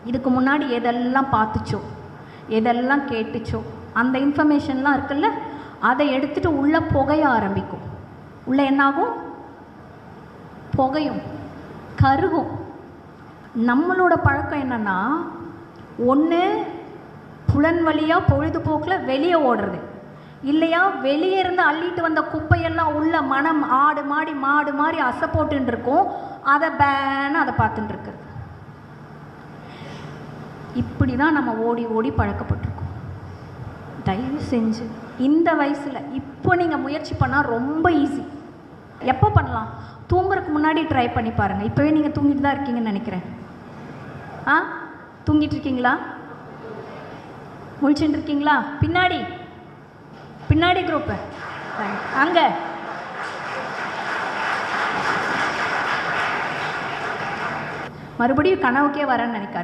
இதுக்கு முன்னாடி எதெல்லாம் பார்த்துச்சோ, எதெல்லாம் கேட்டுச்சோ, அந்த இன்ஃபர்மேஷன்லாம் இருக்குல்ல, அதை எடுத்துகிட்டு உள்ளே புகைய ஆரம்பிக்கும். உள்ளே என்னாகும்? புகையும், கருகும். நம்மளோட பழக்கம் என்னென்னா, ஒன்று புலன் வழியாக பொழுதுபோக்கில் வெளியே ஓடுறது, இல்லையா வெளியே இருந்து அள்ளிட்டு வந்த குப்பையெல்லாம் உள்ள மனம் ஆடு மாடி அசை போட்டுன்னு இருக்கும், அதை பேன அதை பார்த்துட்டு இருக்கிறது. இப்படி தான் நம்ம ஓடி ஓடி பழக்கப்பட்டிருக்கோம். தயவு செஞ்சு இந்த வயசில் இப்போ நீங்கள் முயற்சி பண்ணால் ரொம்ப ஈஸி. எப்போ பண்ணலாம்? தூங்குறதுக்கு முன்னாடி ட்ரை பண்ணி பாருங்கள். இப்போவே நீங்கள் தூங்கிட்டு தான் இருக்கீங்கன்னு நினைக்கிறேன். தூங்கிட்டு இருக்கீங்களா? முழிச்சுட்டு இருக்கீங்களா? பின்னாடி குரூப்பு அங்கே மறுபடியும் கனவுக்கே வரேன்னு நினைக்காது.